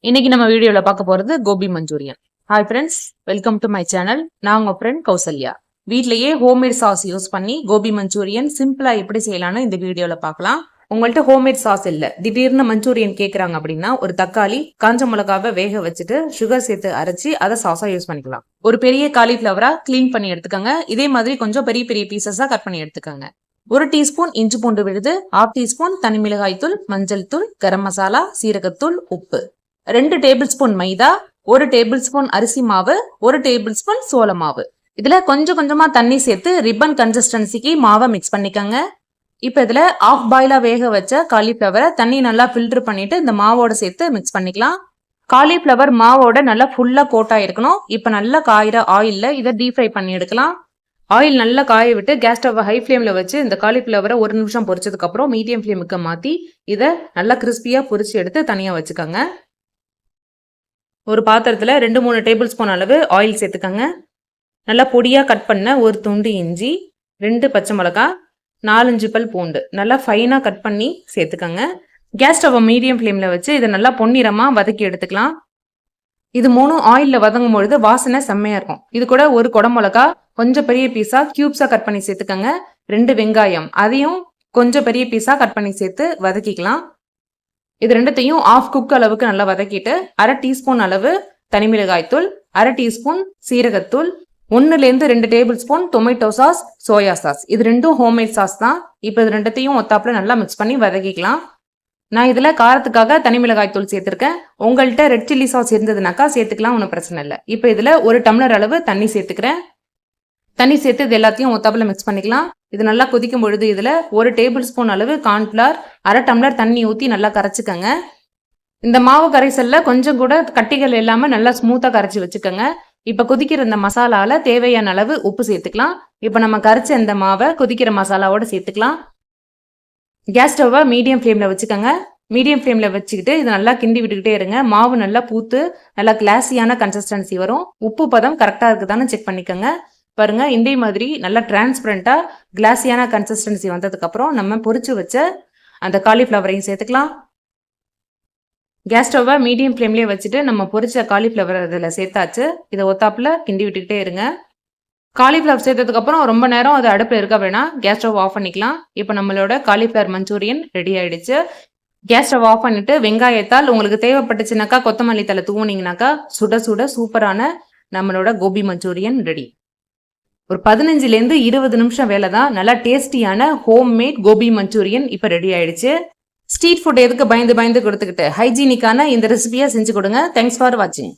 இன்னைக்கு நம்ம வீடியோல பார்க்க போறது gobi manchurian. Hi friends, welcome to my channel. நான் உங்க ஃப்ரெண்ட் கௌசல்யா. வீட்லயே ஹோம்மேட் சாஸ் யூஸ் பண்ணி கோபி மஞ்சூரியன் சிம்பிளா எப்படி செய்யலாம்னு இந்த வீடியோல பார்க்கலாம். உங்கள்ட்ட ஹோம்மேட் சாஸ் இல்ல, திடீர்னு மஞ்சூரியன் கேக்குறாங்க அப்படின்னா ஒரு தக்காளி, காஞ்ச மிளகாவை வேக வச்சுட்டு சுகர் சேர்த்து அரைச்சி அதை சாஸா யூஸ் பண்ணிக்கலாம். ஒரு பெரிய காலிஃபிளவரா கிளீன் பண்ணி எடுத்துக்கோங்க. இதே மாதிரி கொஞ்சம் பெரிய பெரிய பீசஸா கட் பண்ணி எடுத்துக்கோங்க. 1 டீஸ்பூன் இஞ்சி பூண்டு விழுது, 1/2 டீஸ்பூன் தனி மிளகாய் தூள், மஞ்சள் தூள், கரம் மசாலா, சீரகத்தூள், உப்பு, 2 டேபிள் ஸ்பூன் மைதா, 1 டேபிள் ஸ்பூன் அரிசி மாவு, 1 டேபிள் ஸ்பூன் சோள மாவு. இதுல கொஞ்சம் கொஞ்சமா தண்ணி சேர்த்து ரிப்பன் கன்சிஸ்டன்சிக்கு மாவை மிக்ஸ் பண்ணிக்கோங்க. இப்ப இதுல ஆஃப் பாயிலா வேக வச்ச காலிஃபிளவரை தண்ணி நல்லா ஃபில்டர் பண்ணிட்டு இந்த மாவோட சேர்த்து மிக்ஸ் பண்ணிக்கலாம். காலிஃபிளவர் மாவோட நல்லா ஃபுல்லா கோட் ஆயிருக்கணும். இப்ப நல்லா காயிற ஆயில்ல இதை டீப் ஃப்ரை பண்ணி எடுக்கலாம். ஆயில் நல்லா காய விட்டு கேஸ் ஸ்டவ் ஹை ஃப்ளேம்ல வச்சு இந்த காலிஃபிளவரை 1 நிமிஷம் பொரிச்சதுக்கு அப்புறம் மீடியம் ஃப்ளேமுக்கு மாத்தி இதை நல்லா கிறிஸ்பியா பொரிச்சு எடுத்து தனியா வச்சுக்கோங்க. ஒரு பாத்திரத்துல 2-3 டேபிள் ஸ்பூன் அளவு ஆயில் சேர்த்துக்கங்க. நல்லா பொடியா கட் பண்ண ஒரு துண்டு இஞ்சி, 2 பச்சை மிளகாய், 4-5 பல் பூண்டு நல்லா ஃபைனா கட் பண்ணி சேர்த்துக்கங்க. கேஸ் ஸ்டவ் மீடியம் ஃப்ளேம்ல வச்சு இதை நல்லா பொன்னிறமா வதக்கி எடுத்துக்கலாம். இது 3 ஆயில்ல வதங்கும் பொழுது வாசனை செம்மையா இருக்கும். இது கூட ஒரு குடமிளகா கொஞ்சம் பெரிய பீஸா கியூப்ஸா கட் பண்ணி சேர்த்துக்கங்க. 2 வெங்காயம் அதையும் கொஞ்சம் பெரிய பீஸா கட் பண்ணி சேர்த்து வதக்கிக்கலாம். இது ரெண்டுத்தையும் ஆஃப் குக் அளவுக்கு நல்லா வதக்கிட்டு 1/2 டீஸ்பூன் அளவு தனி மிளகாய் தூள், 1/2 டீஸ்பூன் சீரகத்தூள், 1-2 table spoon tomato sauce, soya sauce, இது ரெண்டும் ஹோம்மேட் சாஸ் தான். இப்போ இது ரெண்டுத்தையும் ஒத்தாப்புல நல்லா மிக்ஸ் பண்ணி வதக்கிக்கலாம். நான் இதுல காரத்துக்காக தனி மிளகாய் தூள் சேர்த்திருக்கேன். உங்கள்கிட்ட ரெட் சில்லி சாஸ் இருந்ததுனாக்கா சேர்த்துக்கலாம், ஒன்றும் பிரச்சனை இல்லை. இப்போ இதுல 1 டம்ளர் அளவு தண்ணி சேர்த்துக்கிறேன். தண்ணி சேர்த்து இது எல்லாத்தையும் ஒத்தாப்புல மிக்ஸ் பண்ணிக்கலாம். இது நல்லா கொதிக்கும் பொழுது இதுல 1 டேபிள் ஸ்பூன் அளவு கார்ன்ஃபிளவர், 1/2 டம்ளர் தண்ணி ஊற்றி நல்லா கரைச்சிக்கங்க. இந்த மாவு கரைசல்ல கொஞ்சம் கூட கட்டிகள் இல்லாம நல்லா ஸ்மூத்தா கரைச்சி வச்சுக்கோங்க. இப்ப கொதிக்கிற இந்த மசாலால தேவையான அளவு உப்பு சேர்த்துக்கலாம். இப்ப நம்ம கரைச்ச இந்த மாவை கொதிக்கிற மசாலாவோட சேர்த்துக்கலாம். கேஸ் ஸ்டவ்வை மீடியம் ஃப்ளேம்ல வச்சுக்கோங்க. மீடியம் ஃப்ளேம்ல வச்சுக்கிட்டு இது நல்லா கிண்டி விட்டுக்கிட்டே இருங்க. மாவு நல்லா பூத்து நல்லா கிளாஸியான கன்சிஸ்டன்சி வரும். உப்பு பதம் கரெக்டா இருக்குதான்னு செக் பண்ணிக்கோங்க. பாருங்க, இதே மாதிரி நல்லா டிரான்ஸ்பரண்டா கிளாஸியான கன்சிஸ்டன்சி வந்ததுக்கு அப்புறம் நம்ம பொரிச்சு வச்ச அந்த காலிஃபிளவரையும் சேர்த்துக்கலாம். கேஸ் ஸ்டவ்வை மீடியம் ஃப்ளேம்லேயே வச்சுட்டு நம்ம பொரிச்ச காலிஃபிளவர் இதில் சேர்த்தாச்சு. இதை ஒத்தாப்புல கிண்டி விட்டுக்கிட்டே இருங்க. காலிஃபிளவர் சேர்த்ததுக்கு அப்புறம் ரொம்ப நேரம் அது அடுப்பில் இருக்க வேணாம், கேஸ் ஸ்டவ் ஆஃப் பண்ணிக்கலாம். இப்போ நம்மளோட காலிஃபிளவர் மஞ்சூரியன் ரெடி ஆயிடுச்சு. கேஸ் ஸ்டவ் ஆஃப் பண்ணிட்டு வெங்காயத்தால் உங்களுக்கு தேவைப்பட்டுச்சுனாக்கா கொத்தமல்லி தலை தூவுனீங்கனாக்கா சுட சுட சூப்பரான நம்மளோட கோபி மஞ்சூரியன் ரெடி. ஒரு 15-20 நிமிஷம் வேலை தான். நல்லா டேஸ்டியான ஹோம்மேட் கோபி மஞ்சூரியன் இப்போ ரெடி ஆயிடுச்சு. ஸ்ட்ரீட் ஃபுட் எதுக்கு பயந்து பயந்து கொடுத்துக்கிட்டு ஹைஜீனிக்கான இந்த ரெசிபியா செஞ்சு கொடுங்க. தேங்க்ஸ் ஃபார் வாட்சிங்.